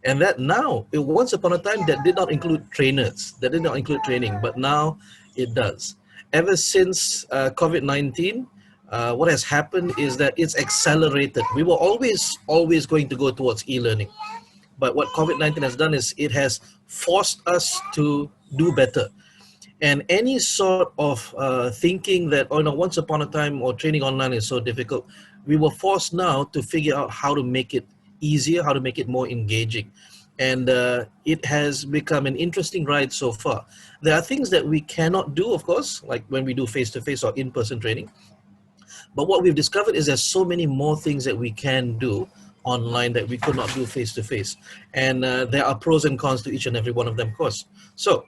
And that now, once upon a time, that did not include trainers, that did not include training, but now it does. Ever since COVID-19, what has happened is that it's accelerated. We were always going to go towards e-learning. But what COVID-19 has done is it has forced us to do better. And any sort of thinking that, oh no, once upon a time or training online is so difficult, we were forced now to figure out how to make it easier, how to make it more engaging. And it has become an interesting ride so far. There are things that we cannot do, of course, like when we do face-to-face or in-person training. But what we've discovered is there's so many more things that we can do online that we could not do face-to-face. And there are pros and cons to each and every one of them, of course. So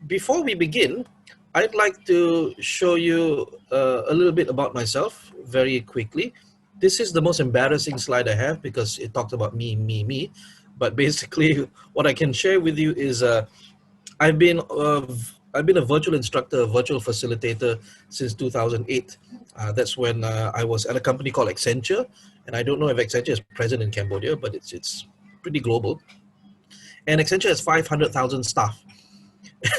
before we begin, I'd like to show you a little bit about myself very quickly. This is the most embarrassing slide I have because it talks about me. But basically, what I can share with you is I've been a virtual instructor, a virtual facilitator since 2008. That's when I was at a company called Accenture, and I don't know if Accenture is present in Cambodia, but it's pretty global. And Accenture has 500,000 staff.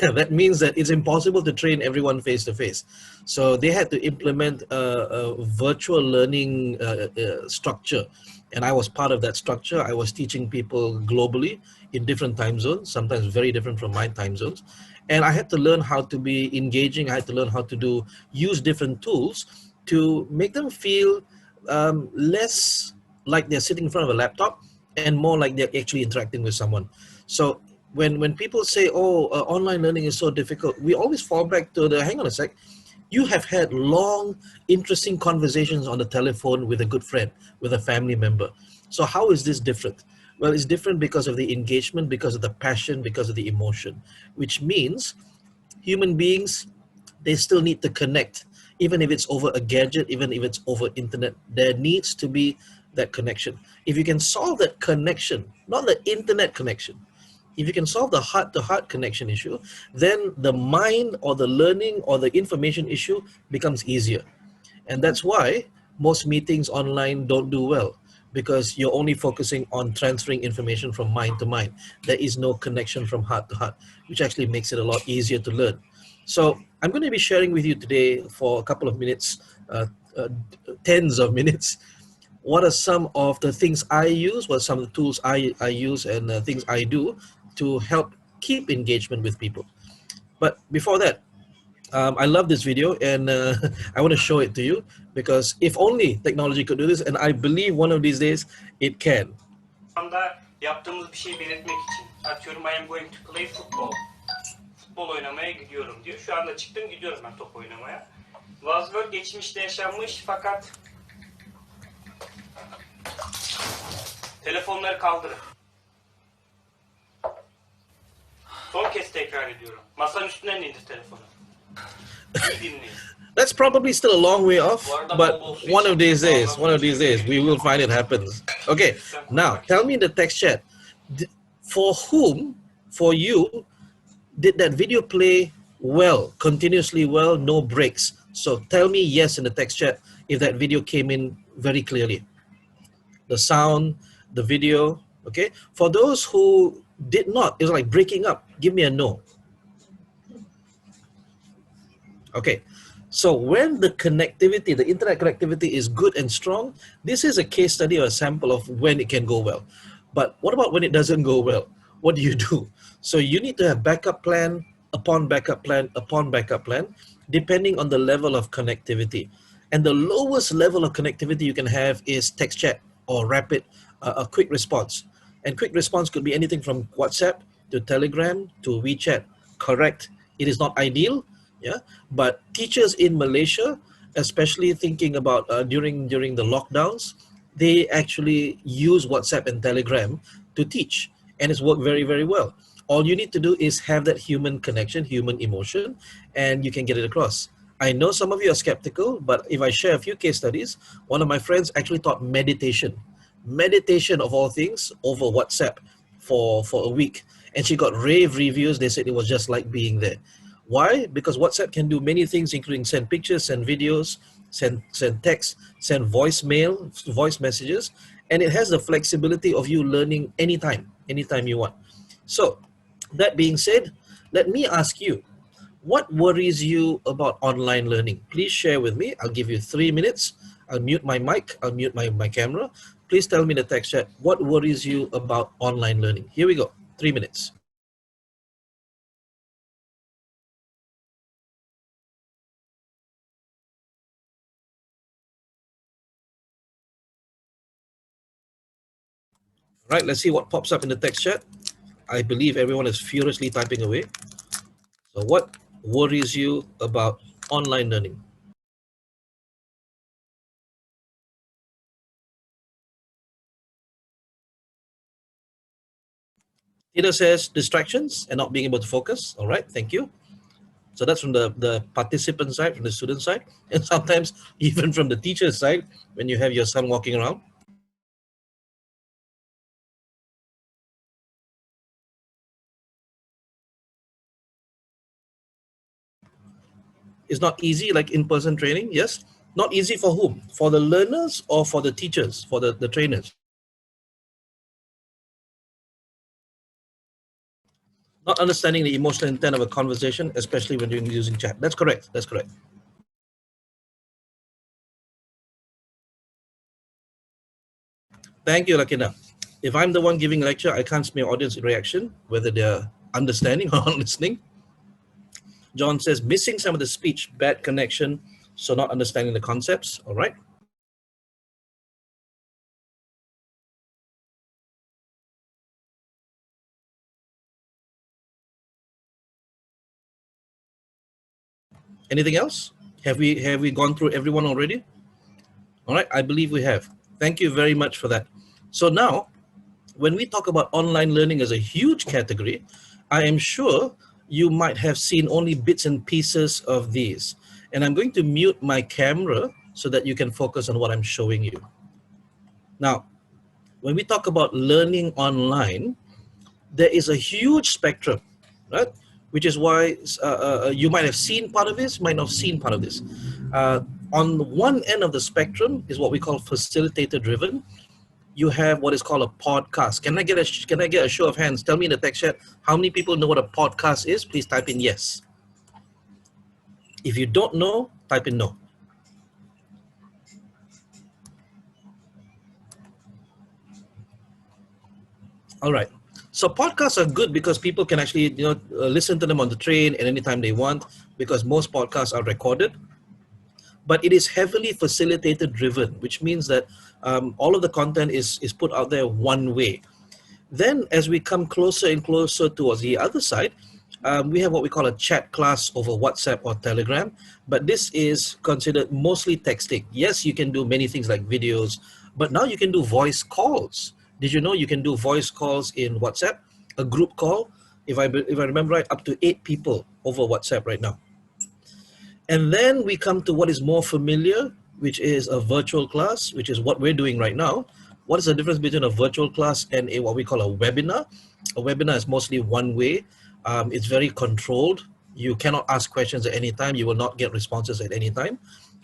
That means that it's impossible to train everyone face to face. So they had to implement a virtual learning structure. And I was part of that structure. I was teaching people globally in different time zones, sometimes very different from my time zones. And I had to learn how to be engaging. I had to learn how to use different tools to make them feel less like they're sitting in front of a laptop and more like they're actually interacting with someone. So when people say, oh, online learning is so difficult, we always fall back to the, hang on a sec, you have had long, interesting conversations on the telephone with a good friend, with a family member. So how is this different? Well, it's different because of the engagement, because of the passion, because of the emotion, which means human beings, they still need to connect. Even if it's over a gadget, even if it's over internet, there needs to be that connection. If you can solve that connection, not the internet connection, if you can solve the heart-to-heart connection issue, then the mind or the learning or the information issue becomes easier. And that's why most meetings online don't do well, because you're only focusing on transferring information from mind to mind. There is no connection from heart to heart, which actually makes it a lot easier to learn. So I'm going to be sharing with you today for a couple of minutes, tens of minutes, what are some of the things I use, what are some of the tools I use and things I do to help keep engagement with people. But before that, I love this video and I want to show it to you because if only technology could do this, and I believe one of these days it can. Yaptığımız bir şey belirtmek için. Atıyorum I am going to play football. Futbol oynamaya gidiyorum diyor. Şu anda çıktım gidiyorum ben top oynamaya. Buzzword geçmişte yaşanmış fakat telefonları kaldırın. Son kez tekrar ediyorum. Masanın üstünden indir telefonu. That's probably still a long way off, but one of these days, we will find it happens. Okay, now tell me in the text chat, for whom, for you, did that video play well, continuously well, no breaks? So tell me yes in the text chat if that video came in very clearly. The sound, the video, okay? For those who did not, it was like breaking up, give me a no. Okay, so when the connectivity, the internet connectivity is good and strong, this is a case study or a sample of when it can go well. But what about when it doesn't go well? What do you do? So you need to have backup plan upon backup plan upon backup plan, depending on the level of connectivity. And the lowest level of connectivity you can have is text chat or rapid, a quick response. And quick response could be anything from WhatsApp to Telegram to WeChat. Correct, it is not ideal, yeah, but teachers in Malaysia, especially thinking about during the lockdowns, they actually use WhatsApp and Telegram to teach, and it's worked very, very well. All you need to do is have that human connection, human emotion, and you can get it across. I know some of you are skeptical, but if I share a few case studies, one of my friends actually taught meditation of all things over WhatsApp for a week, and she got rave reviews. They said it was just like being there. Why? Because WhatsApp can do many things, including send pictures, send videos, send text, send voice messages, and it has the flexibility of you learning anytime. anytime you want. So that being said, let me ask you, what worries you about online learning? Please share with me. I'll give you 3 minutes. I'll mute my mic. I'll mute my camera. Please tell me in the text chat, what worries you about online learning? Here we go. 3 minutes. Right, let's see what pops up in the text chat. I believe everyone is furiously typing away. So what worries you about online learning? Tina says distractions and not being able to focus. All right, thank you. So that's from the participant side, from the student side, and sometimes even from the teacher's side when you have your son walking around. It's not easy like in-person training, yes. Not easy for whom? For the learners or for the teachers, for the trainers? Not understanding the emotional intent of a conversation, especially when you're using chat. That's correct. That's correct. Thank you, Lakina. If I'm the one giving a lecture, I can't see my audience reaction, whether they're understanding or not listening. John says, missing some of the speech, bad connection, so not understanding the concepts. All right. Anything else? Have we gone through everyone already? All right, I believe we have. Thank you very much for that. So now, when we talk about online learning as a huge category, I am sure you might have seen only bits and pieces of these. And I'm going to mute my camera so that you can focus on what I'm showing you. Now, when we talk about learning online, there is a huge spectrum, right? Which is why you might have seen part of this, might not have seen part of this. On one end of the spectrum is what we call facilitator driven. You have what is called a podcast. Can I get a show of hands? Tell me in the text chat how many people know what a podcast is. Please type in yes. If you don't know, type in no. All right. So podcasts are good because people can actually listen to them on the train and anytime they want, because most podcasts are recorded. But it is heavily facilitator driven, which means that all of the content is put out there one way. Then as we come closer and closer towards the other side, we have what we call a chat class over WhatsApp or Telegram, but this is considered mostly texting. Yes, you can do many things like videos, but now you can do voice calls. Did you know you can do voice calls in WhatsApp? A group call, if I remember right, up to 8 people over WhatsApp right now. And then we come to what is more familiar, which is a virtual class, which is what we're doing right now. What is the difference between a virtual class and what we call a webinar? A webinar is mostly one way. It's very controlled. You cannot ask questions at any time. You will not get responses at any time.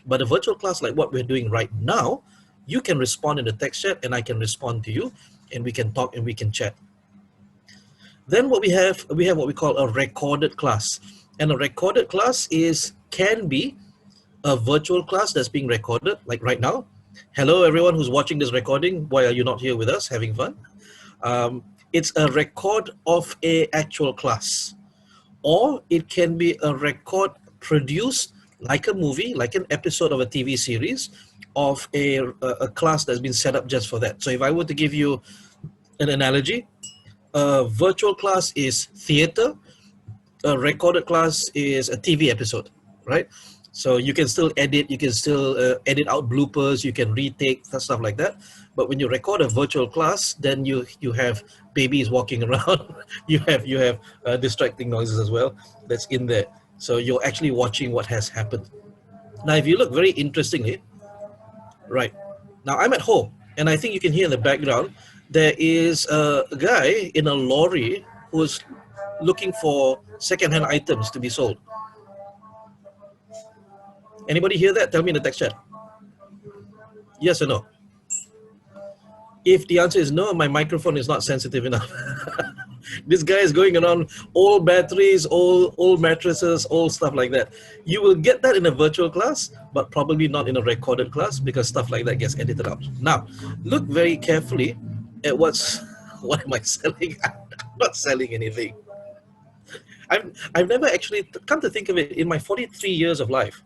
But a virtual class like what we're doing right now, you can respond in the text chat and I can respond to you and we can talk and we can chat. Then what we have what we call a recorded class. And a recorded class can be a virtual class that's being recorded, like right now. Hello, everyone who's watching this recording. Why are you not here with us having fun? It's a record of a actual class, or it can be a record produced like a movie, like an episode of a TV series of a class that's been set up just for that. So if I were to give you an analogy, a virtual class is theater, a recorded class is a TV episode, right? So you can still edit, you can still edit out bloopers, you can retake stuff like that. But when you record a virtual class, then you have babies walking around, you have distracting noises as well that's in there. So you're actually watching what has happened. Now, if you look very interestingly, right now I'm at home, and I think you can hear in the background there is a guy in a lorry who's looking for second-hand items to be sold. Anybody hear that? Tell me in the text chat. Yes or no? If the answer is no, my microphone is not sensitive enough. This guy is going around old batteries, old mattresses, old stuff like that. You will get that in a virtual class, but probably not in a recorded class because stuff like that gets edited out. Now, look very carefully at what am I selling? I'm not selling anything. I've never actually, come to think of it, in my 43 years of life,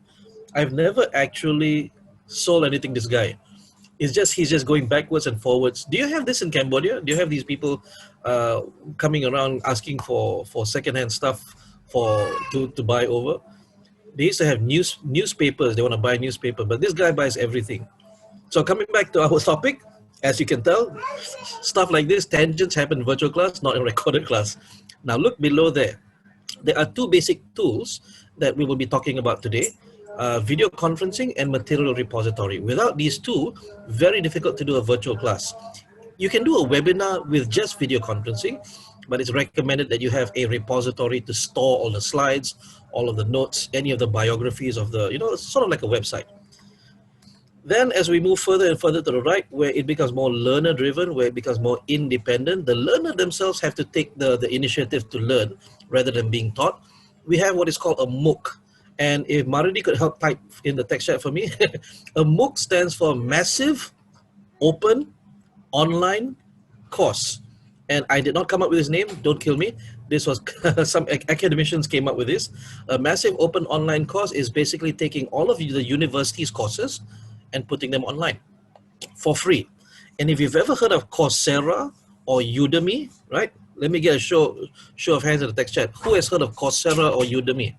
I've never actually sold anything to this guy. It's just he's just going backwards and forwards. Do you have this in Cambodia? Do you have these people coming around asking for secondhand stuff to buy over? They used to have newspapers. They want to buy newspaper, but this guy buys everything. So coming back to our topic, as you can tell, stuff like this, tangents happen in virtual class, not in recorded class. Now look below there. There are two basic tools that we will be talking about today. Video conferencing and material repository. Without these two, very difficult to do a virtual class. You can do a webinar with just video conferencing, but it's recommended that you have a repository to store all the slides, all of the notes, any of the biographies of the, it's sort of like a website. Then as we move further and further to the right, where it becomes more learner driven, where it becomes more independent, the learner themselves have to take the initiative to learn rather than being taught. We have what is called a MOOC. And if Marudi could help type in the text chat for me, a MOOC stands for Massive Open Online Course. And I did not come up with this name, don't kill me. This was, some academicians came up with this. A Massive Open Online Course is basically taking all of the university's courses and putting them online for free. And if you've ever heard of Coursera or Udemy, right? Let me get a show of hands in the text chat. Who has heard of Coursera or Udemy?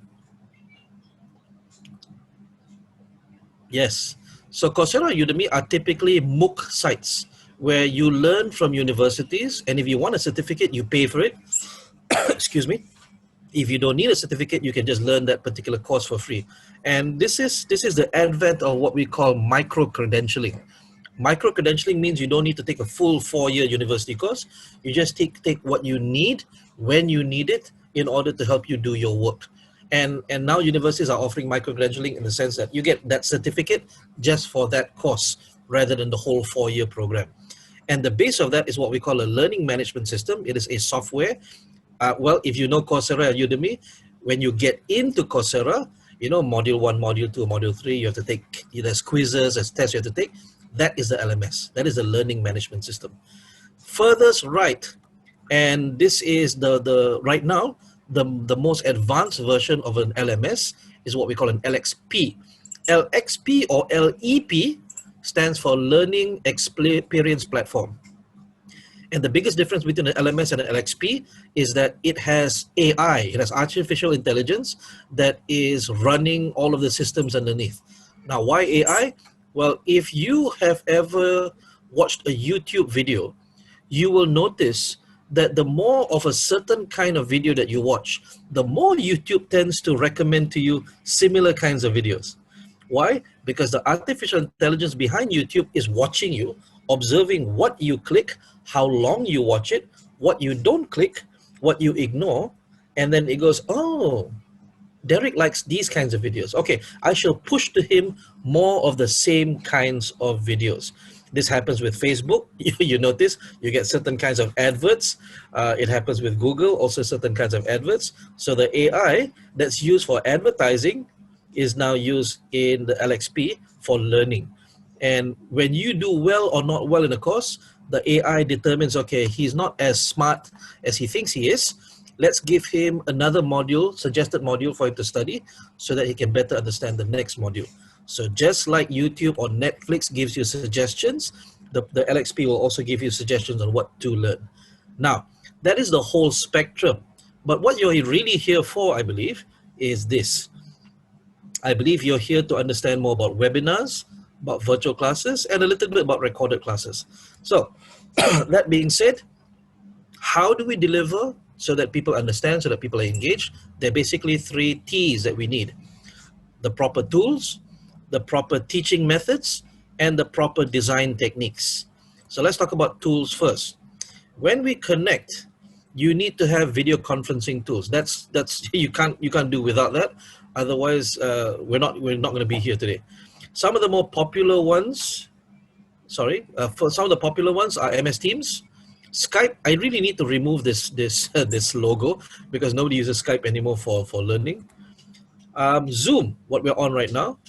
Yes. So Coursera and Udemy are typically MOOC sites where you learn from universities, and if you want a certificate, you pay for it. Excuse me. If you don't need a certificate, you can just learn that particular course for free. And this is the advent of what we call micro-credentialing. Micro-credentialing means you don't need to take a full 4-year university course. You just take what you need when you need it in order to help you do your work. And now universities are offering micro-credentialing in the sense that you get that certificate just for that course rather than the whole 4-year program. And the base of that is what we call a learning management system. It is a software. Well, if you know Coursera and Udemy, when you get into Coursera, module 1, module 2, module 3, you have to take, there's quizzes, there's tests you have to take. That is the LMS. That is the learning management system. Furthest right, and this is the right now, the most advanced version of an LMS is what we call an LXP. LXP or LEP stands for Learning Experience Platform. And the biggest difference between an LMS and an LXP is that it has AI, it has artificial intelligence that is running all of the systems underneath. Now, why AI? Well, if you have ever watched a YouTube video, you will notice that the more of a certain kind of video that you watch, the more YouTube tends to recommend to you similar kinds of videos. Why? Because the artificial intelligence behind YouTube is watching you, observing what you click, how long you watch it, what you don't click, what you ignore, and then it goes, oh, Derek likes these kinds of videos. Okay, I shall push to him more of the same kinds of videos. This happens with Facebook. You notice you get certain kinds of adverts. It happens with Google, also certain kinds of adverts. So the AI that's used for advertising is now used in the LXP for learning. And when you do well or not well in a course, the AI determines, okay, he's not as smart as he thinks he is. Let's give him another module, suggested module for him to study so that he can better understand the next module. So just like YouTube or Netflix gives you suggestions, the LXP will also give you suggestions on what to learn. Now, that is the whole spectrum. But what you're really here for, I believe, is this. I believe you're here to understand more about webinars, about virtual classes, and a little bit about recorded classes. So that being said, how do we deliver so that people understand, so that people are engaged? There are basically 3 T's that we need. The proper tools, the proper teaching methods, and the proper design techniques. So let's talk about tools first. When we connect, you need to have video conferencing tools. That's you can't do without that. Otherwise, we're not going to be here today. Some of the more popular ones, sorry, for some of the popular ones are MS Teams. Skype, I really need to remove this logo because nobody uses Skype anymore for learning. Zoom, what we're on right now,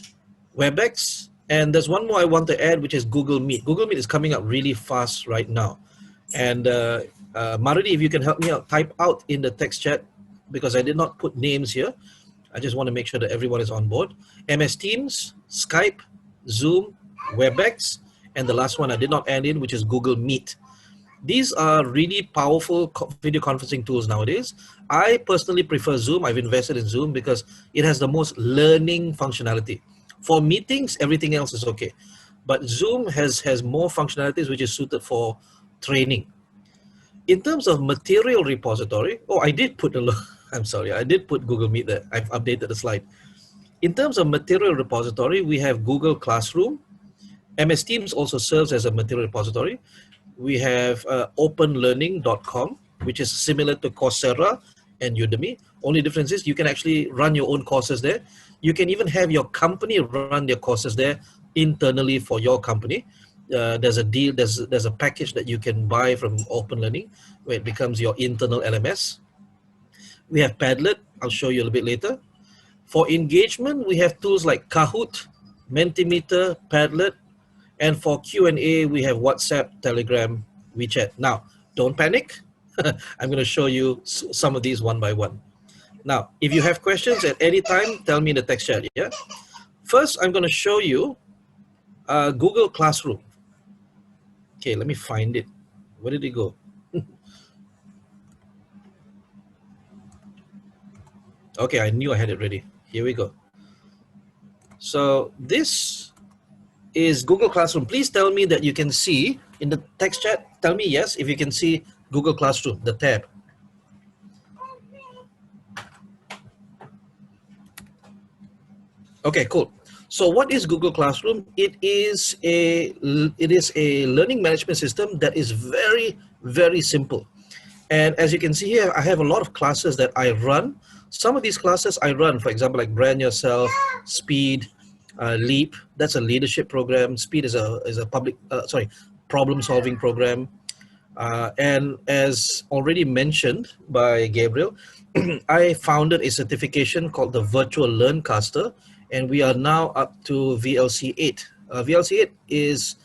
WebEx, and there's one more I want to add, which is Google Meet. Google Meet is coming up really fast right now. And Maradi, if you can help me out, type out in the text chat, because I did not put names here. I just want to make sure that everyone is on board. MS Teams, Skype, Zoom, WebEx, and the last one I did not add in, which is Google Meet. These are really powerful video conferencing tools nowadays. I personally prefer Zoom. I've invested in Zoom because it has the most learning functionality. For meetings, everything else is okay. But Zoom has more functionalities which is suited for training. In terms of material repository, oh, I did put I'm sorry, I did put Google Meet there. I've updated the slide. In terms of material repository, we have Google Classroom. MS Teams also serves as a material repository. We have openlearning.com, which is similar to Coursera and Udemy. Only difference is you can actually run your own courses there. You can even have your company run their courses there internally for your company. There's a deal, there's a package that you can buy from Open Learning where it becomes your internal LMS. We have Padlet. I'll show you a little bit later. For engagement, we have tools like Kahoot, Mentimeter, Padlet, and for Q&A, we have WhatsApp, Telegram, WeChat. Now, don't panic. I'm going to show you some of these one by one. Now, if you have questions at any time, tell me in the text chat. Yeah. First, I'm going to show you Google Classroom. Okay, let me find it. Where did it go? Okay, I knew I had it ready. Here we go. So this is Google Classroom. Please tell me that you can see in the text chat. Tell me yes if you can see Google Classroom, the tab. Okay, cool. So what is Google Classroom? It is a learning management system that is very, very simple. And as you can see here, I have a lot of classes that I run. Some of these classes I run, for example, like Brand Yourself, Speed, Leap. That's a leadership program. Speed is a problem solving program. And as already mentioned by Gabriel, I founded a certification called the Virtual Learncaster, and we are now up to VLC 8. VLC 8 is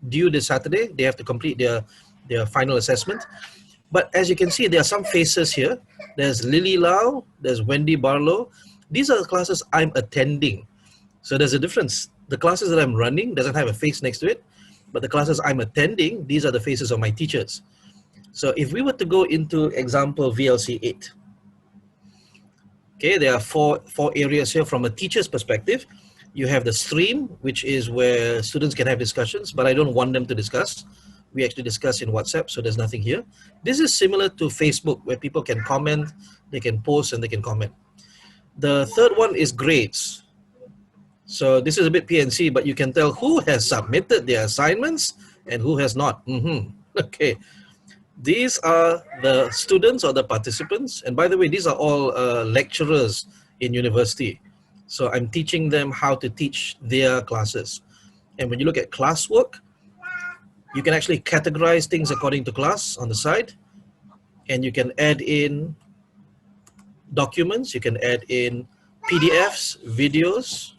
due this Saturday. They have to complete their final assessment. But as you can see, there are some faces here. There's Lily Lau, there's Wendy Barlow. These are the classes I'm attending. So there's a difference. The classes that I'm running doesn't have a face next to it, but the classes I'm attending, these are the faces of my teachers. So if we were to go into example VLC 8, okay, there are four areas here from a teacher's perspective. You have the stream, which is where students can have discussions, but I don't want them to discuss. We actually discuss in WhatsApp, so there's nothing here. This is similar to Facebook, where people can comment, they can post, and they can comment. The third one is grades. So this is a bit PNC, but you can tell who has submitted their assignments and who has not. Okay. These are the students or the participants. And by the way, these are all lecturers in university. So I'm teaching them how to teach their classes. And when you look at classwork, you can actually categorize things according to class on the side. And you can add in documents, you can add in PDFs, videos.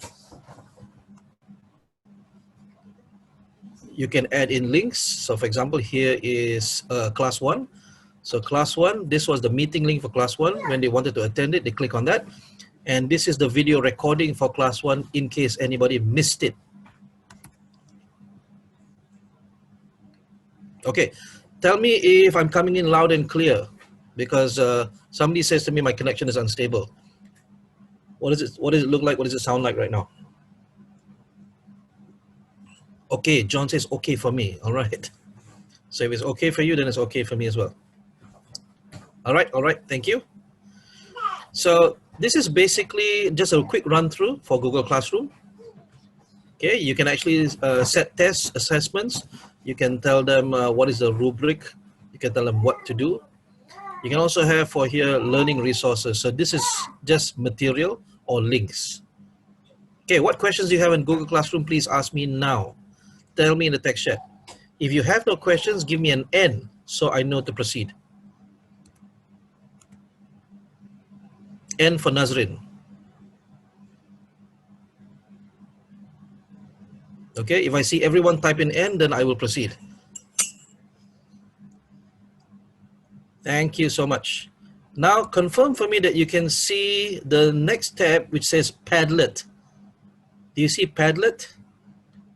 You can add in links. So for example, here is class 1. So class 1, this was the meeting link for class 1. When they wanted to attend it, they click on that. And this is the video recording for class 1 in case anybody missed it. Okay, tell me if I'm coming in loud and clear, because somebody says to me my connection is unstable. What does it look like? What does it sound like right now? Okay, John says okay for me. All right. So if it's okay for you, then it's okay for me as well. All right, thank you. So this is basically just a quick run through for Google Classroom. Okay, you can actually set test assessments. You can tell them what is the rubric. You can tell them what to do. You can also have for here learning resources. So this is just material or links. Okay, what questions do you have in Google Classroom? Please ask me now. Tell me in the text chat. If you have no questions, give me an N so I know to proceed. N for Nadzrin. Okay, if I see everyone type in N, then I will proceed. Thank you so much. Now confirm for me that you can see the next tab which says Padlet. Do you see Padlet?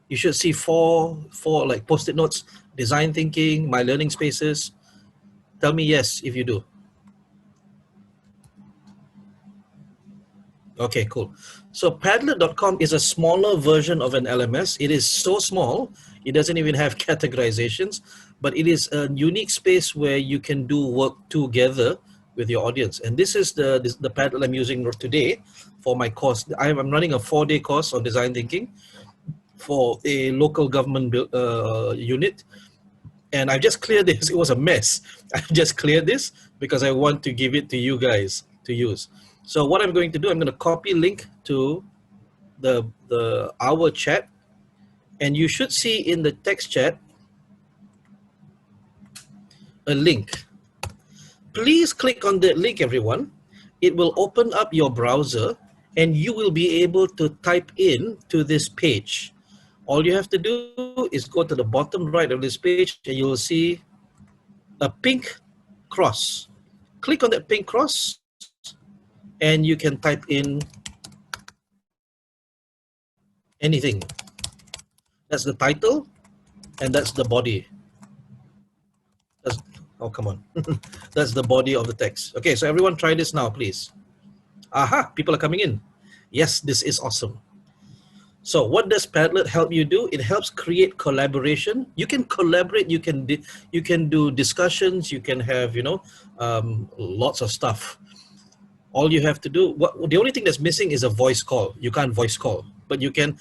You should see four like post-it notes, design thinking, my learning spaces. Tell me yes if you do. Okay, cool. So Padlet.com is a smaller version of an LMS. It is so small, it doesn't even have categorizations, but it is a unique space where you can do work together with your audience. And this is the Padlet I'm using today for my course. I'm running a 4-day course on design thinking for a local government unit. And I just cleared this. It was a mess. I just cleared this because I want to give it to you guys to use. So what I'm going to do, I'm going to copy link to our chat, and you should see in the text chat a link. Please click on that link, everyone. It will open up your browser and you will be able to type in to this page. All you have to do is go to the bottom right of this page and you will see a pink cross. Click on that pink cross and you can type in anything. That's the title and that's the body. Oh, come on. That's the body of the text. Okay, so everyone try this now, please. Aha, people are coming in. Yes, this is awesome. So what does Padlet help you do? It helps create collaboration. You can collaborate, you can do discussions, you can have, lots of stuff. All you have to do, the only thing that's missing is a voice call. You can't voice call, but you can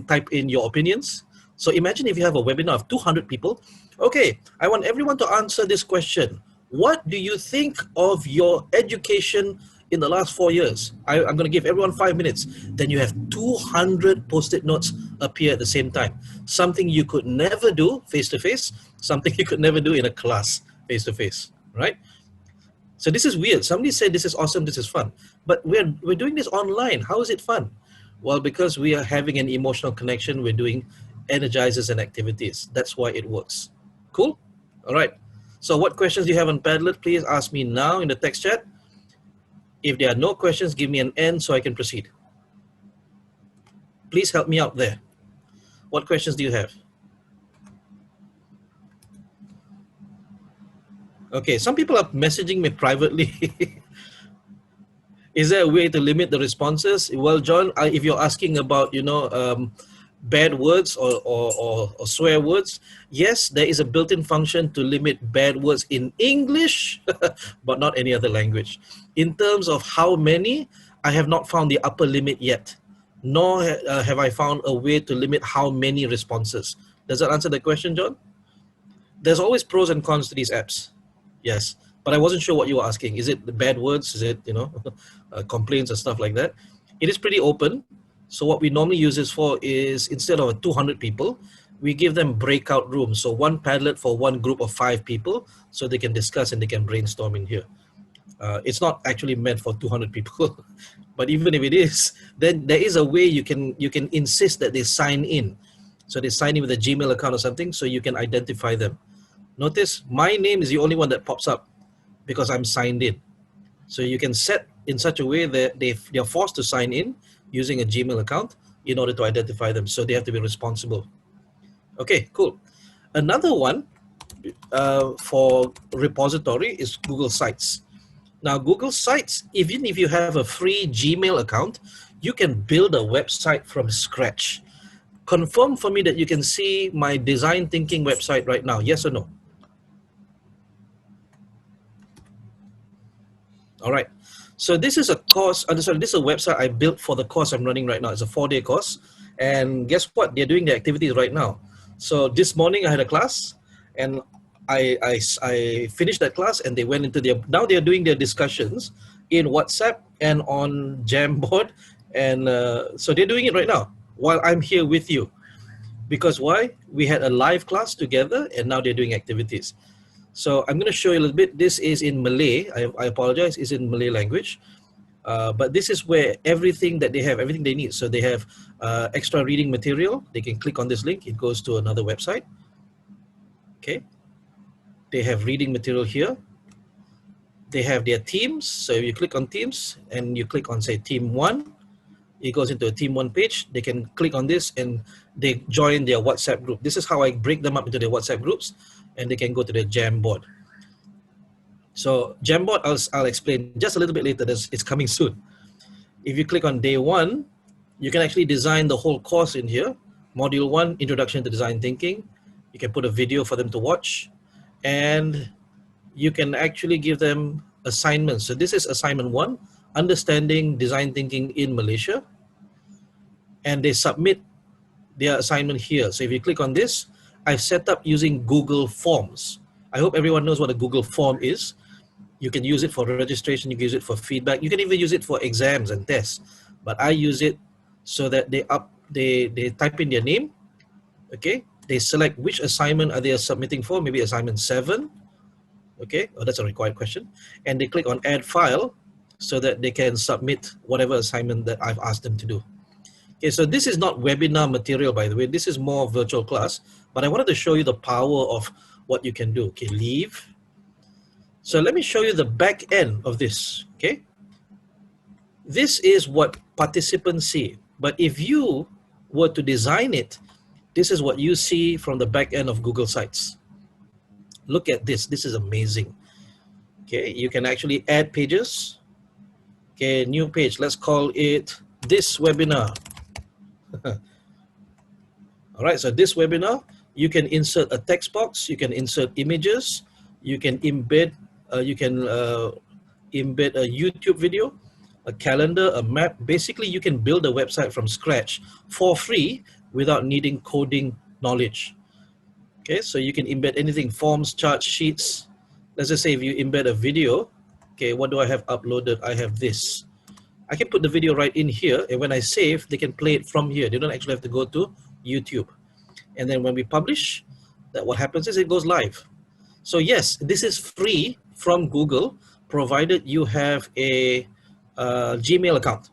type in your opinions. So imagine if you have a webinar of 200 people. Okay, I want everyone to answer this question. What do you think of your education in the last 4 years? I'm going to give everyone 5 minutes. Then you have 200 post-it notes appear at the same time. Something you could never do face-to-face, something you could never do in a class face-to-face, right? So this is weird. Somebody said this is awesome, this is fun. But we're doing this online. How is it fun? Well, because we are having an emotional connection, we're doing energizers and activities. That's why it works. Cool? All right. So what questions do you have on Padlet? Please ask me now in the text chat. If there are no questions, give me an N so I can proceed. Please help me out there. What questions do you have? Okay, some people are messaging me privately. Is there a way to limit the responses? Well, John, if you're asking about, bad words or swear words, yes, there is a built-in function to limit bad words in English, but not any other language. In terms of how many, I have not found the upper limit yet, nor have I found a way to limit how many responses. Does that answer the question, John? There's always pros and cons to these apps. Yes, but I wasn't sure what you were asking. Is it the bad words? Is it, complaints and stuff like that? It is pretty open. So what we normally use this for is, instead of 200 people, we give them breakout rooms. So one Padlet for one group of 5 people, so they can discuss and they can brainstorm in here. It's not actually meant for 200 people, but even if it is, then there is a way you can insist that they sign in. So they sign in with a Gmail account or something, so you can identify them. Notice my name is the only one that pops up because I'm signed in. So you can set in such a way that they're forced to sign in using a Gmail account in order to identify them. So they have to be responsible. Okay, cool. Another one for repository is Google Sites. Now, Google Sites, even if you have a free Gmail account, you can build a website from scratch. Confirm for me that you can see my design thinking website right now. Yes or no? All right. So this is a course, this is a website I built for the course I'm running right now. It's a 4-day course. And guess what? They're doing the activities right now. So this morning I had a class and I finished that class and they went into now they're doing their discussions in WhatsApp and on Jamboard. And so they're doing it right now while I'm here with you. Because why? We had a live class together and now they're doing activities. So I'm going to show you a little bit. This is in Malay. I apologize. It's in Malay language. But this is where everything that they have, everything they need. So they have extra reading material. They can click on this link. It goes to another website. Okay. They have reading material here. They have their teams. So if you click on teams and you click on, say, team 1, it goes into a team 1 page. They can click on this and they join their WhatsApp group. This is how I break them up into their WhatsApp groups, and they can go to the Jamboard. So Jamboard, I'll explain just a little bit later. It's coming soon. If you click on day 1, you can actually design the whole course in here. Module 1, Introduction to Design Thinking. You can put a video for them to watch, and you can actually give them assignments. So this is assignment 1, Understanding Design Thinking in Malaysia. And they submit their assignment here. So if you click on this, I've set up using Google Forms. I hope everyone knows what a Google Form is. You can use it for registration, you can use it for feedback, you can even use it for exams and tests. But I use it so that they type in their name, okay? They select which assignment are they submitting for, maybe assignment 7, okay? Oh, that's a required question. And they click on add file so that they can submit whatever assignment that I've asked them to do. Okay, so this is not webinar material, by the way. This is more virtual class, but I wanted to show you the power of what you can do. Okay, leave. So let me show you the back end of this, okay? This is what participants see, but if you were to design it, this is what you see from the back end of Google Sites. Look at this, this is amazing. Okay, you can actually add pages. Okay, new page, let's call it this webinar. All right, so this webinar, you can insert a text box, you can insert images, you can embed a YouTube video, a calendar, a map. Basically, you can build a website from scratch for free without needing coding knowledge. Okay, so you can embed anything, forms, charts, sheets. Let's just say if you embed a video, okay, what do I have uploaded? I have this. I can put the video right in here, and when I save, they can play it from here. They don't actually have to go to YouTube. And then when we publish, that what happens is it goes live. So yes, this is free from Google, provided you have a Gmail account.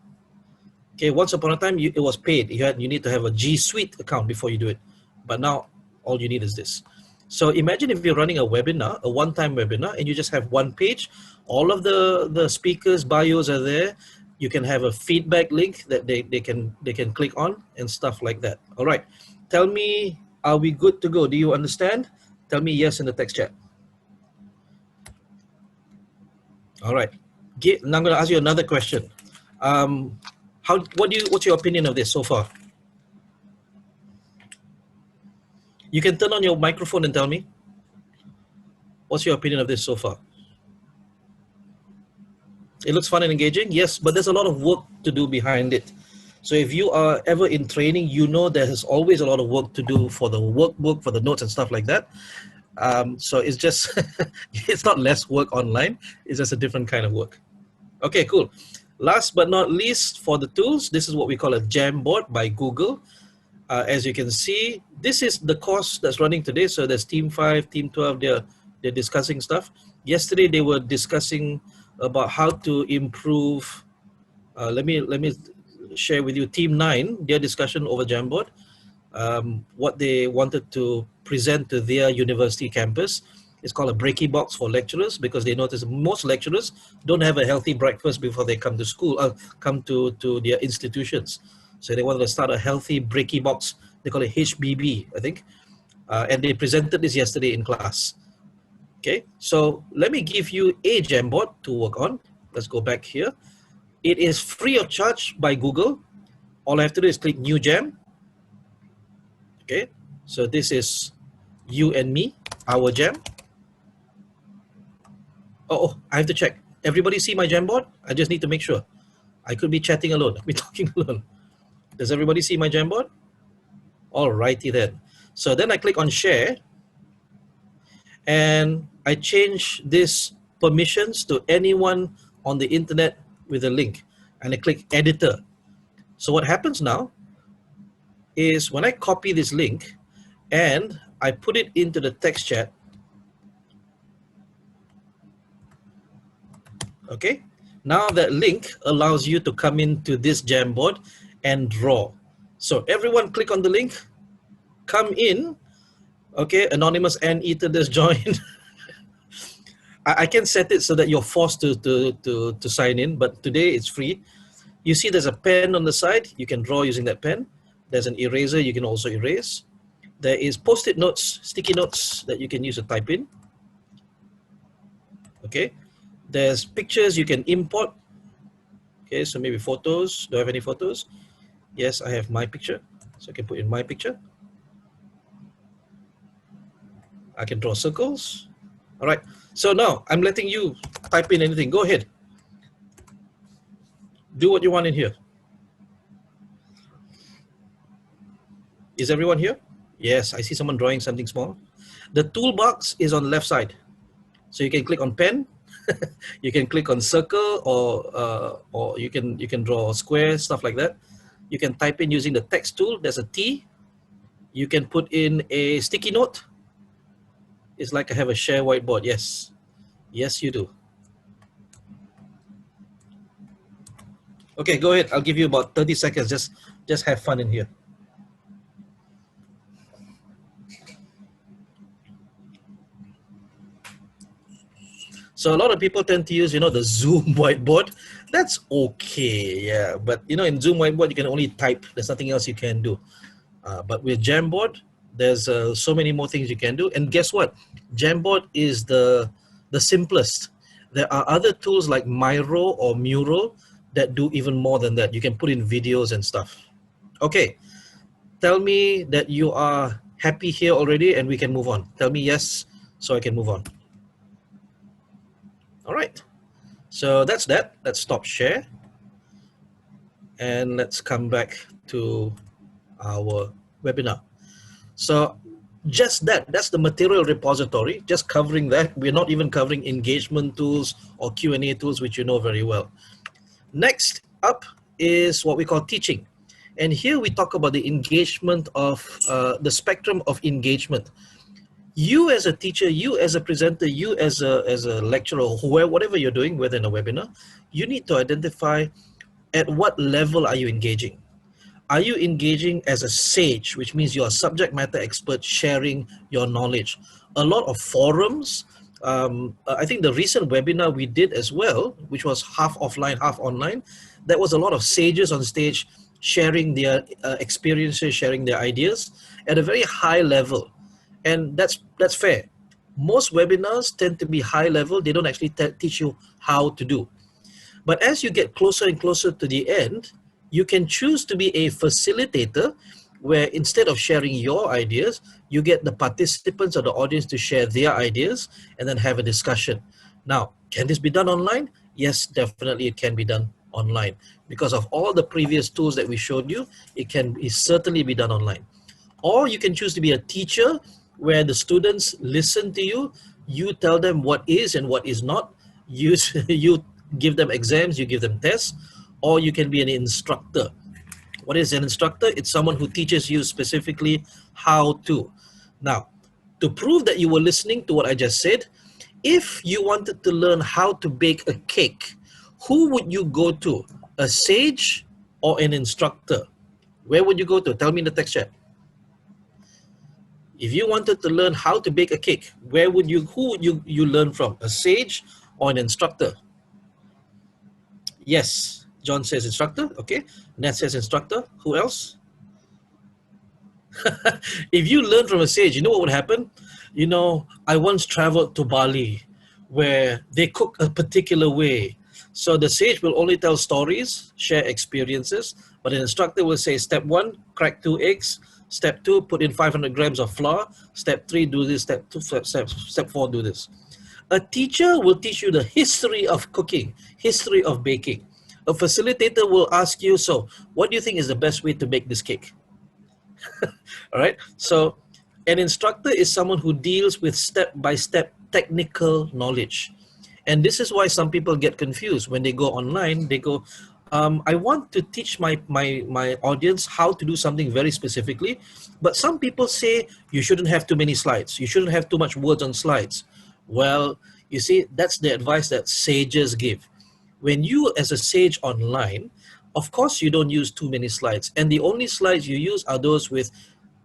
Okay, once upon a time, it was paid. You need to have a G Suite account before you do it. But now, all you need is this. So imagine if you're running a webinar, a one-time webinar, and you just have one page. All of the speakers' bios are there. You can have a feedback link that they can click on and stuff like that. All right, tell me, are we good to go? Do you understand? Tell me yes in the text chat. All right, now I'm going to ask you another question. What's your opinion of this so far? You can turn on your microphone and tell me. What's your opinion of this so far? It looks fun and engaging, yes, but there's a lot of work to do behind it. So if you are ever in training, you know there's always a lot of work to do for the workbook, for the notes and stuff like that. So it's just, it's not less work online, it's just a different kind of work. Okay, cool. Last but not least, for the tools, this is what we call a Jamboard by Google. As you can see, this is the course that's running today. So there's Team 5, Team 12, they're discussing stuff. Yesterday, they were discussing about how to improve. Let me share with you Team 9, their discussion over Jamboard, what they wanted to present to their university campus. It's called a breaky box for lecturers, because they notice most lecturers don't have a healthy breakfast before they come to school, come to their institutions. So they wanted to start a healthy breaky box. They call it HBB, I think. And they presented this yesterday in class. Okay, so let me give you a Jamboard to work on. Let's go back here. It is free of charge by Google. All I have to do is click New Jam. Okay, so this is you and me, our jam. Oh, I have to check. Everybody see my Jamboard? I just need to make sure. I could be chatting alone, I'll be talking alone. Does everybody see my Jamboard? Alrighty then. So then I click on share, and I change this permissions to anyone on the internet with a link, and I click editor. So what happens now, is when I copy this link and I put it into the text chat, okay? Now that link allows you to come into this Jamboard and draw. So everyone click on the link, come in, okay? Anonymous and Ethan just joined. I can set it so that you're forced to sign in, but today it's free. You see there's a pen on the side, you can draw using that pen. There's an eraser, you can also erase. There is post-it notes, sticky notes that you can use to type in. Okay, there's pictures you can import. Okay, so maybe photos. Do I have any photos? Yes, I have my picture. So I can put in my picture. I can draw circles. All right, so now I'm letting you type in anything. Go ahead. Do what you want in here. Is everyone here? Yes, I see someone drawing something small. The toolbox is on the left side. So you can click on pen, you can click on circle, or you can draw a square, stuff like that. You can type in using the text tool. There's a T. You can put in a sticky note. It's like I have a share whiteboard. Yes, yes you do. Okay, go ahead. I'll give you about 30 seconds. Just have fun in here. So a lot of people tend to use, the Zoom whiteboard. That's okay, yeah. But in Zoom whiteboard, you can only type. There's nothing else you can do. But with Jamboard, there's so many more things you can do. And guess what? Jamboard is the simplest. There are other tools like Miro or Mural that do even more than that. You can put in videos and stuff. Okay, tell me that you are happy here already and we can move on. Tell me yes, so I can move on. All right, so that's that. Let's stop share. And let's come back to our webinar. So just that's the material repository, just covering that. We're not even covering engagement tools or Q&A tools, which you know very well. Next up is what we call teaching. And here we talk about the engagement of the spectrum of engagement. You as a teacher, you as a presenter, you as a lecturer, or whatever you're doing, whether in a webinar, you need to identify at what level are you engaging. Are you engaging as a sage, which means you're a subject matter expert sharing your knowledge? A lot of forums, I think the recent webinar we did as well, which was half offline, half online, that was a lot of sages on stage sharing their experiences, sharing their ideas at a very high level. And that's fair. Most webinars tend to be high level. They don't actually teach you how to do. But as you get closer and closer to the end, you can choose to be a facilitator where instead of sharing your ideas, you get the participants or the audience to share their ideas and then have a discussion. Now, can this be done online? Yes, definitely it can be done online. Because of all the previous tools that we showed you, it can certainly be done online. Or you can choose to be a teacher where the students listen to you, you tell them what is and what is not, you give them exams, you give them tests, or you can be an instructor. What is an instructor? It's someone who teaches you specifically how to. Now, to prove that you were listening to what I just said, if you wanted to learn how to bake a cake, who would you go to? A sage or an instructor? Where would you go to? Tell me in the text chat. If you wanted to learn how to bake a cake, who would you learn from? A sage or an instructor? Yes, John says instructor. Okay, Nat says instructor. Who else? If you learn from a sage, you know what would happen? I once traveled to Bali where they cook a particular way. So the sage will only tell stories, share experiences, but an instructor will say, step 1, crack 2 eggs. Step 2, put in 500 grams of flour. Step 3, do this. Step 4, do this. A teacher will teach you the history of cooking, history of baking. A facilitator will ask you, so what do you think is the best way to bake this cake? All right. So an instructor is someone who deals with step-by-step technical knowledge. And this is why some people get confused when they go online. They go, I want to teach my audience how to do something very specifically, but some people say you shouldn't have too many slides. You shouldn't have too much words on slides. Well, you see, that's the advice that sages give. When you, as a sage online, of course, you don't use too many slides. And the only slides you use are those with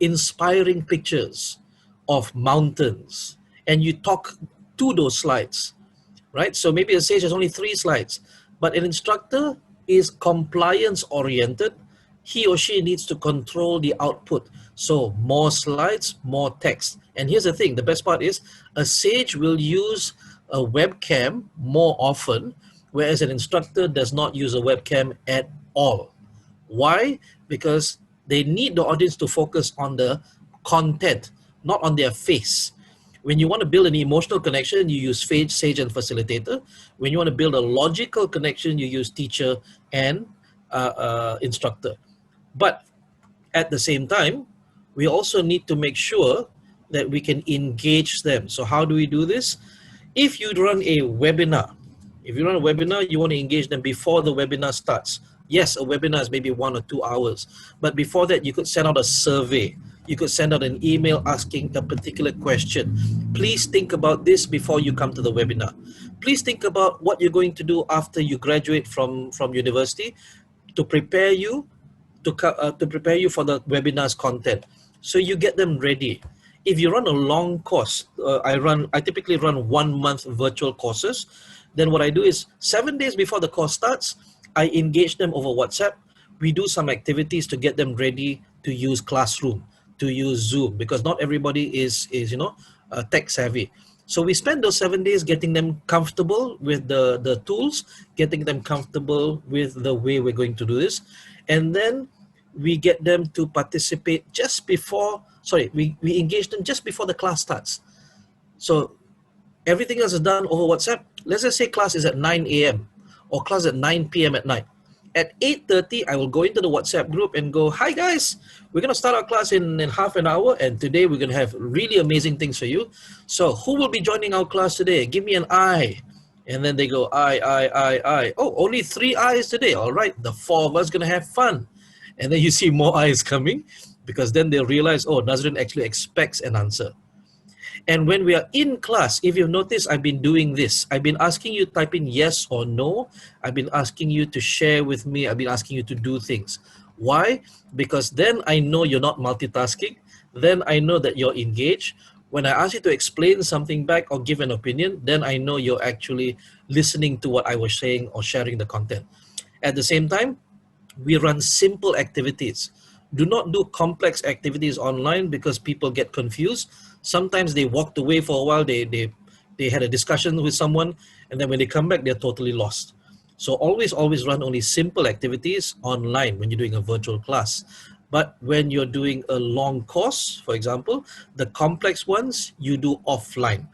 inspiring pictures of mountains. And you talk to those slides, right? So maybe a sage has only 3 slides, but an instructor is compliance oriented. He or she needs to control the output. So more slides, more text. And here's the thing, the best part is a sage will use a webcam more often, whereas an instructor does not use a webcam at all. Why? Because they need the audience to focus on the content, not on their face. When you want to build an emotional connection, you use sage and facilitator. When you want to build a logical connection, you use teacher and instructor. But at the same time, we also need to make sure that we can engage them. So how do we do this? If you run a webinar, you want to engage them before the webinar starts. Yes, a webinar is maybe 1 or 2 hours, but before that, you could send out a survey. You could send out an email asking a particular question. Please think about this before you come to the webinar. Please think about what you're going to do after you graduate from university to prepare you for the webinar's content. So you get them ready. If you run a long course, I typically run 1 month virtual courses. Then what I do is 7 days before the course starts, I engage them over WhatsApp. We do some activities to get them ready to use Classroom, to use Zoom, because not everybody is tech savvy. So we spend those 7 days getting them comfortable with the tools, getting them comfortable with the way we're going to do this. And then we get them to participate just before, we engage them just before the class starts. So everything else is done over WhatsApp. Let's just say class is at 9 a.m. or class at 9 p.m. at night. At 8:30, I will go into the WhatsApp group and go, hi guys, we're going to start our class in half an hour, and today we're going to have really amazing things for you. So who will be joining our class today? Give me an I. And then they go, I. Oh, only 3 I's today. All right, the 4 of us going to have fun. And then you see more I's coming, because then they'll realize, oh, Nadzrin actually expects an answer. And when we are in class, if you've noticed, I've been doing this. I've been asking you to type in yes or no. I've been asking you to share with me. I've been asking you to do things. Why? Because then I know you're not multitasking. Then I know that you're engaged. When I ask you to explain something back or give an opinion, then I know you're actually listening to what I was saying or sharing the content. At the same time, we run simple activities. Do not do complex activities online because people get confused. Sometimes they walked away for a while, they had a discussion with someone, and then when they come back, they're totally lost. So always run only simple activities online when you're doing a virtual class. But when you're doing a long course, for example, the complex ones, you do offline.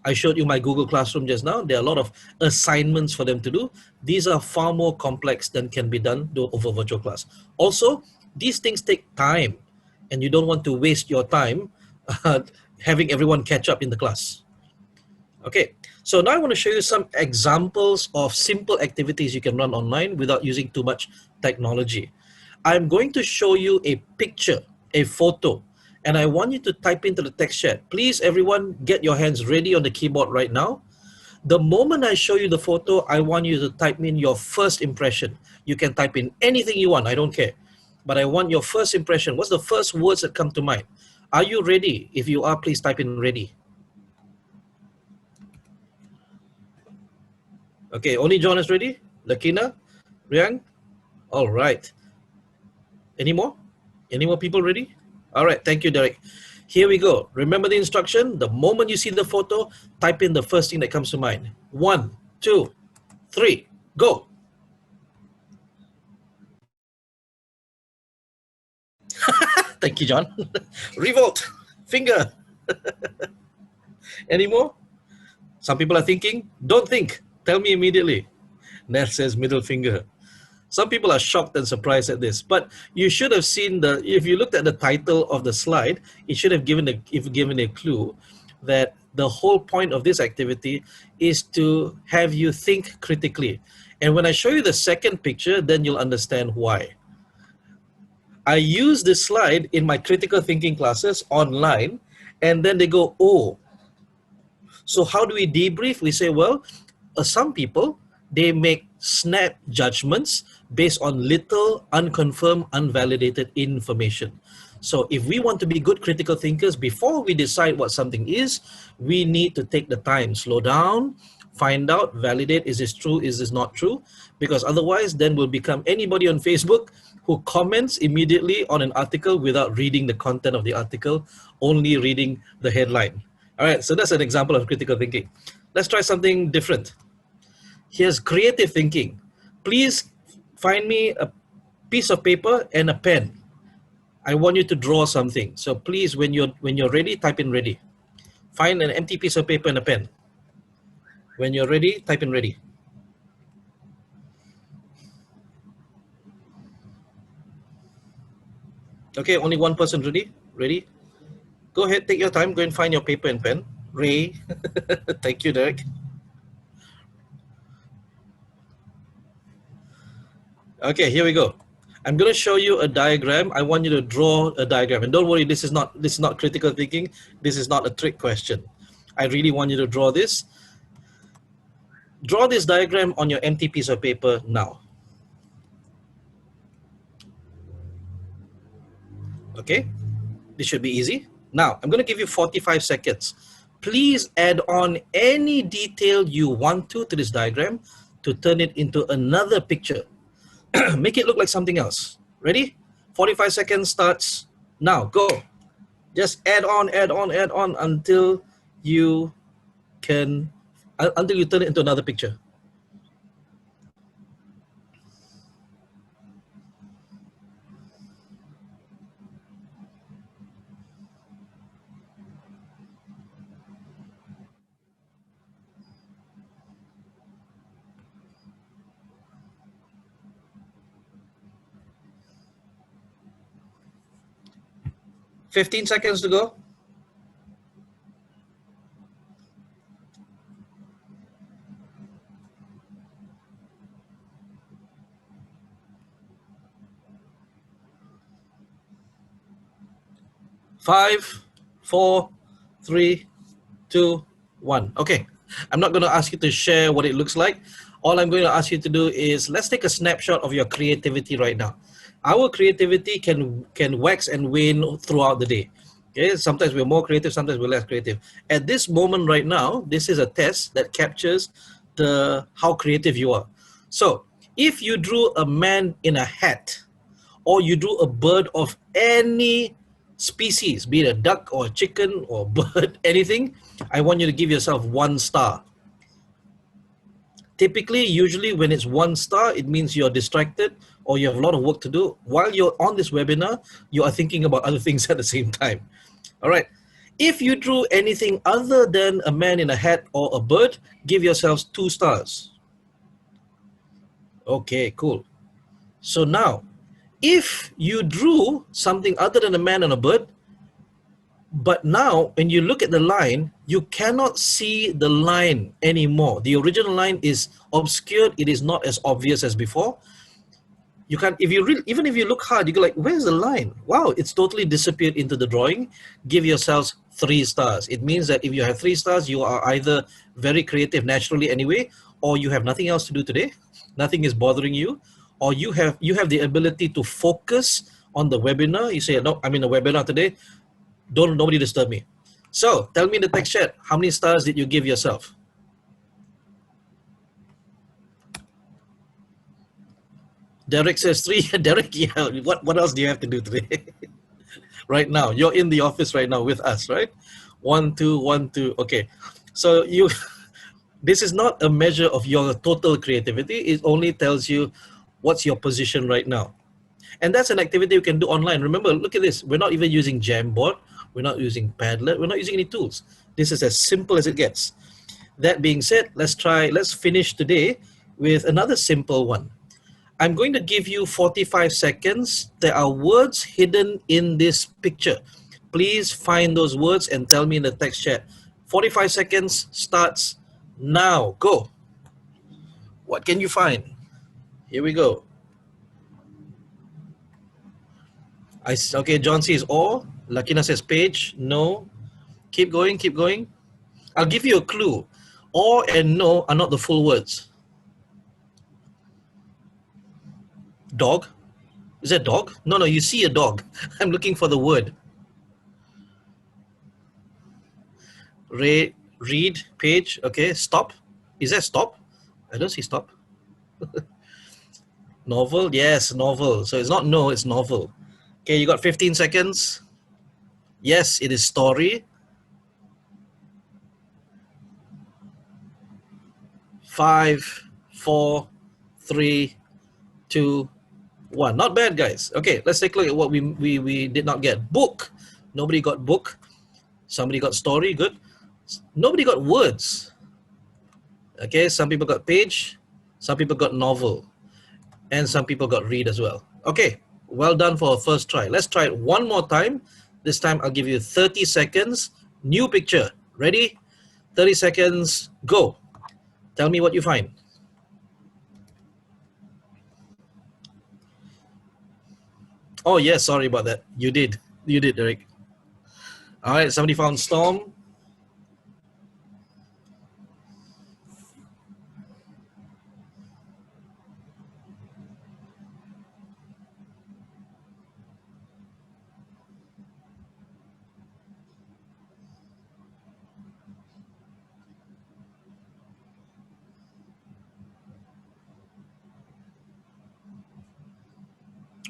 I showed you my Google Classroom just now. There are a lot of assignments for them to do. These are far more complex than can be done over virtual class. Also, these things take time, and you don't want to waste your time having everyone catch up in the class. Okay, so now I want to show you some examples of simple activities you can run online without using too much technology. I'm going to show you a picture, a photo, and I want you to type into the text chat. Please, everyone, get your hands ready on the keyboard right now. The moment I show you the photo, I want you to type in your first impression. You can type in anything you want, I don't care. But I want your first impression. What's the first words that come to mind? Are you ready? If you are, please type in ready. Okay, only John is ready? Lakina? Riang? All right. Any more? Any more people ready? All right, thank you, Derek. Here we go. Remember the instruction? The moment you see the photo, type in the first thing that comes to mind. 1, 2, 3, go. Thank you, John. Revolt, finger. Any more? Some people are thinking. Don't think. Tell me immediately. Nell says middle finger. Some people are shocked and surprised at this, but you should have seen if you looked at the title of the slide, it should have given a clue that the whole point of this activity is to have you think critically. And when I show you the second picture, then you'll understand why. I use this slide in my critical thinking classes online, and then they go, oh, so how do we debrief? We say, well, some people, they make snap judgments based on little, unconfirmed, unvalidated information. So if we want to be good critical thinkers, before we decide what something is, we need to take the time, slow down, find out, validate, is this true, is this not true? Because otherwise, then we'll become anybody on Facebook who comments immediately on an article without reading the content of the article, only reading the headline. All right, so that's an example of critical thinking. Let's try something different. Here's creative thinking. Please find me a piece of paper and a pen. I want you to draw something. So please, when you're ready, type in ready. Find an empty piece of paper and a pen. When you're ready, type in ready. Okay, only one person ready? Ready? Go ahead, take your time, go and find your paper and pen. Ray, thank you, Derek. Okay, here we go. I'm going to show you a diagram. I want you to draw a diagram. And don't worry, this is not critical thinking. This is not a trick question. I really want you to draw this. Draw this diagram on your empty piece of paper now. Okay, this should be easy. Now, I'm going to give you 45 seconds. Please add on any detail you want to this diagram to turn it into another picture. Make it look like something else. Ready? 45 seconds starts now. Go. Just add on until you turn it into another picture. $15 seconds to go. Five, 4, 3, 2, 1. Okay, I'm not going to ask you to share what it looks like. All I'm going to ask you to do is, let's take a snapshot of your creativity right now. Our creativity can wax and wane throughout the day. Okay, sometimes we're more creative, sometimes we're less creative. At this moment right now, this is a test that captures how creative you are. So if you drew a man in a hat, or you drew a bird of any species, be it a duck or a chicken or bird, anything, I want you to give yourself 1 star. Typically, usually when it's 1 star, it means you're distracted or you have a lot of work to do. While you're on this webinar, you are thinking about other things at the same time. All right. If you drew anything other than a man in a hat or a bird, give yourselves 2 stars. Okay, cool. So now, if you drew something other than a man and a bird, but now when you look at the line, you cannot see the line anymore. The original line is obscured. It is not as obvious as before. You can't, even if you look hard, you go like, where's the line? Wow, it's totally disappeared into the drawing. Give yourselves 3 stars. It means that if you have 3 stars, you are either very creative naturally anyway, or you have nothing else to do today. Nothing is bothering you, or you have the ability to focus on the webinar. You say, no, I'm in a webinar today. Nobody disturb me. So tell me in the text chat, how many stars did you give yourself? Derek says 3. Derek, yeah, what else do you have to do today? Right now, you're in the office right now with us, right? 1, 2, 1, 2. Okay, so this is not a measure of your total creativity. It only tells you what's your position right now. And that's an activity you can do online. Remember, look at this. We're not even using Jamboard. We're not using Padlet. We're not using any tools. This is as simple as it gets. That being said, let's finish today with another simple one. I'm going to give you 45 seconds. There are words hidden in this picture. Please find those words and tell me in the text chat. 45 seconds starts now. Go. What can you find? Here we go. Okay, John says or. Lakina says page. No. Keep going, keep going. I'll give you a clue. Or and no are not the full words. Dog? Is that dog? No, you see a dog. I'm looking for the word. Read, page. Okay, stop. Is that stop? I don't see stop. Novel? Yes, novel. So it's not no, it's novel. Okay, you got 15 seconds. Yes, it is story. 5, 4, 3, 2, 1. Not bad, guys. Okay, let's take a look at what we did not get. Book. Nobody got book. Somebody got story. Good. Nobody got words. Okay, some people got page. Some people got novel. And some people got read as well. Okay, well done for a first try. Let's try it one more time. This time I'll give you 30 seconds. New picture. Ready? 30 seconds. Go. Tell me what you find. Oh, yes, sorry about that. You did, Eric. All right, somebody found storm.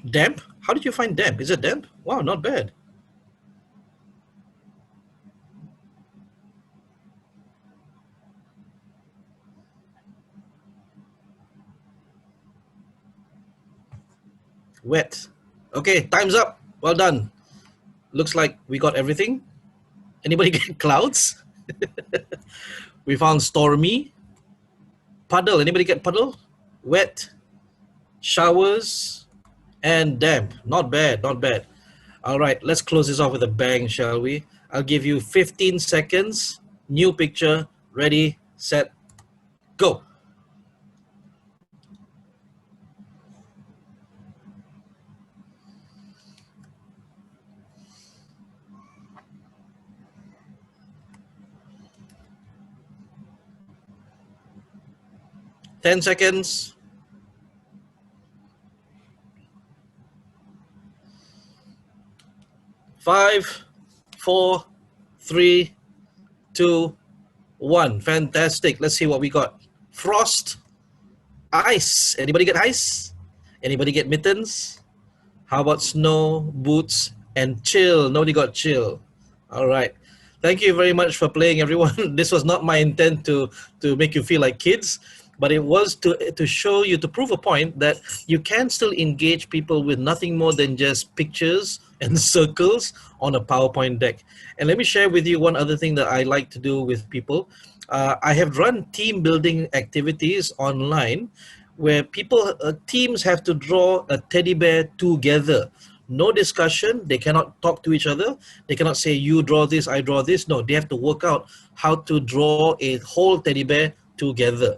Damp? How did you find damp? Is it damp? Wow, not bad. Wet. Okay, time's up. Well done. Looks like we got everything. Anybody get clouds? We found stormy. Puddle. Anybody get puddle? Wet. Showers. And damp. Not bad, not bad. All right, let's close this off with a bang, shall we? I'll give you 15 seconds. New picture. Ready, set, go. Ten seconds. 5, 4, 3, 2, 1. Fantastic. Let's see what we got. Frost, ice. Anybody get ice? Anybody get mittens? How about snow, boots, and chill? Nobody got chill. All right. Thank you very much for playing, everyone. This was not my intent to make you feel like kids, but it was to show you, to prove a point that you can still engage people with nothing more than just pictures and circles on a PowerPoint deck. And let me share with you one other thing that I like to do with people. I have run team building activities online where people, teams have to draw a teddy bear together. No discussion. They cannot talk to each other. They cannot say, you draw this, I draw this. No, they have to work out how to draw a whole teddy bear together.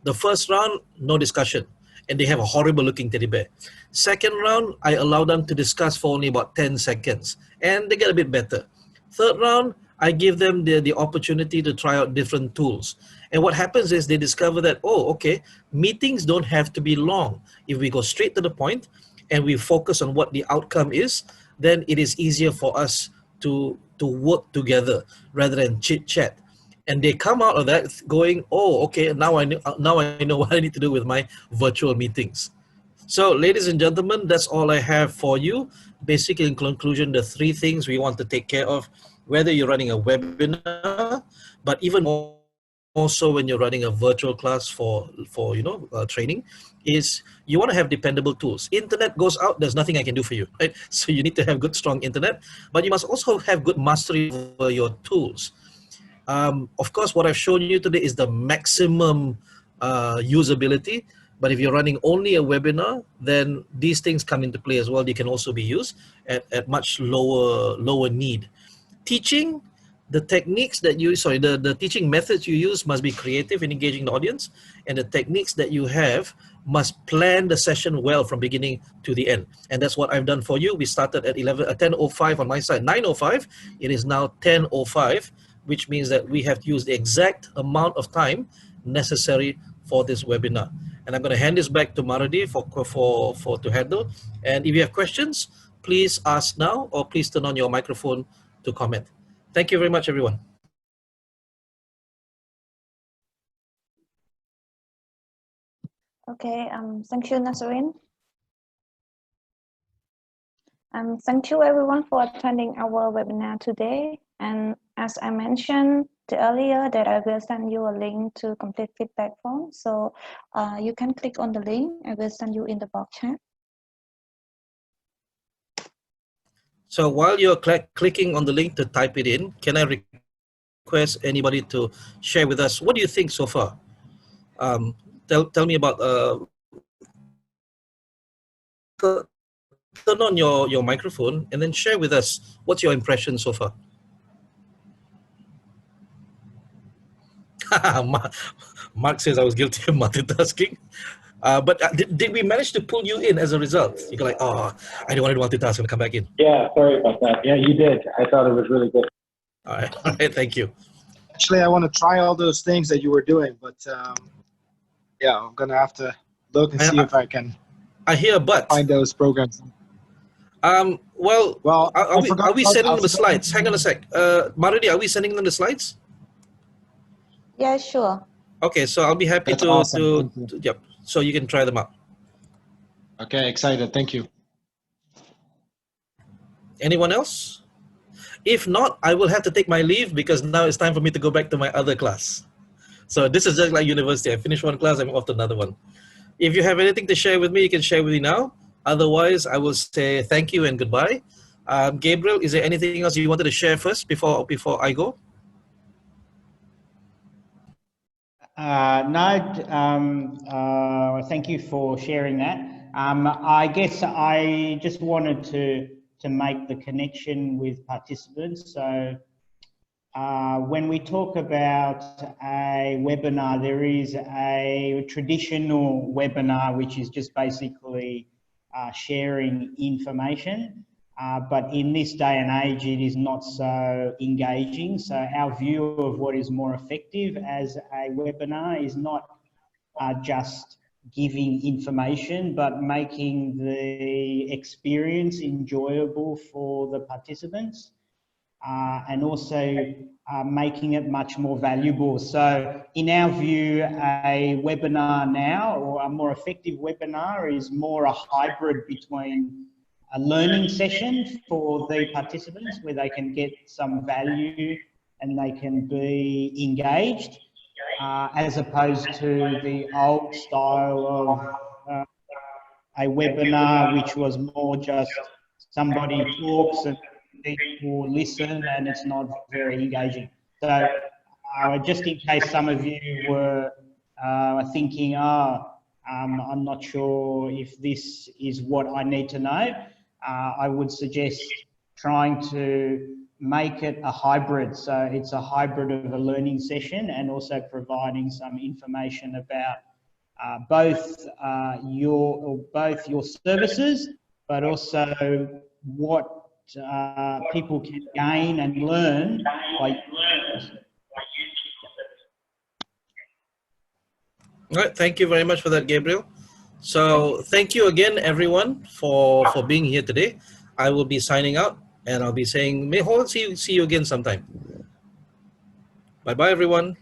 The first round, no discussion, and they have a horrible looking teddy bear. Second round, I allow them to discuss for only about 10 seconds, and they get a bit better. Third round, I give them the opportunity to try out different tools. And what happens is they discover that, oh, okay, meetings don't have to be long. If we go straight to the point and we focus on what the outcome is, then it is easier for us to work together rather than chit chat. And they come out of that going, oh, okay, now I know what I need to do with my virtual meetings. So, ladies and gentlemen, that's all I have for you. Basically, in conclusion, the 3 things we want to take care of, whether you're running a webinar, but even more so when you're running a virtual class for training, is you want to have dependable tools. Internet goes out, there's nothing I can do for you, right? So you need to have good, strong internet, but you must also have good mastery over your tools. Of course, what I've shown you today is the maximum usability, but if you're running only a webinar, then these things come into play as well. They can also be used at much lower need. Teaching, the techniques that you, sorry, the teaching methods you use must be creative in engaging the audience, and the techniques that you have must plan the session well from beginning to the end. And that's what I've done for you. We started at 10:05 on my side, 9:05. It is now 10:05, which means that we have used the exact amount of time necessary for this webinar. And I'm going to hand this back to Maradi for to handle. And if you have questions, please ask now, or please turn on your microphone to comment. Thank you very much, everyone. Okay, thank you, Nadzrin. Thank you everyone for attending our webinar today. And as I mentioned earlier, that I will send you a link to complete feedback form. So you can click on the link. I will send you in the box chat. So while you're clicking on the link to type it in, can I request anybody to share with us, what do you think so far? Tell me about, turn on your microphone and then share with us, what's your impression so far? Mark says I was guilty of multitasking. But did we manage to pull you in as a result? You go like, oh, I don't want to multitask and come back in. Yeah, sorry about that. Yeah, you did. I thought it was really good. All right, thank you. Actually, I want to try all those things that you were doing, but yeah, I'm gonna have to look and see if I can. I hear a but. Find those programs. Well, are we sending them the slides? Hang on a sec. Maradi, are we sending them the slides? Yeah, sure. Okay, so I'll be happy That's awesome. Yep. So you can try them out. Okay, excited. Thank you. Anyone else? If not, I will have to take my leave because now it's time for me to go back to my other class. So this is just like university. I finish one class, I'm off to another one. If you have anything to share with me, you can share with me now. Otherwise, I will say thank you and goodbye. Gabriel, is there anything else you wanted to share first before I go? No, thank you for sharing that. I guess I just wanted to make the connection with participants. So when we talk about a webinar, there is a traditional webinar, which is just basically sharing information. But in this day and age, it is not so engaging. So our view of what is more effective as a webinar is not just giving information, but making the experience enjoyable for the participants, and also making it much more valuable. So in our view, a webinar now, or a more effective webinar, is more a hybrid between a learning session for the participants where they can get some value and they can be engaged, as opposed to the old style of a webinar, which was more just somebody talks and people listen and it's not very engaging. So just in case some of you were thinking, I'm not sure if this is what I need to know, I would suggest trying to make it a hybrid. So it's a hybrid of a learning session and also providing some information about both your services, but also what people can gain and learn by using. All right, thank you very much for that, Gabriel. So thank you again, everyone, for being here today. I will be signing out, and I'll be saying, see you again sometime. Bye-bye, everyone.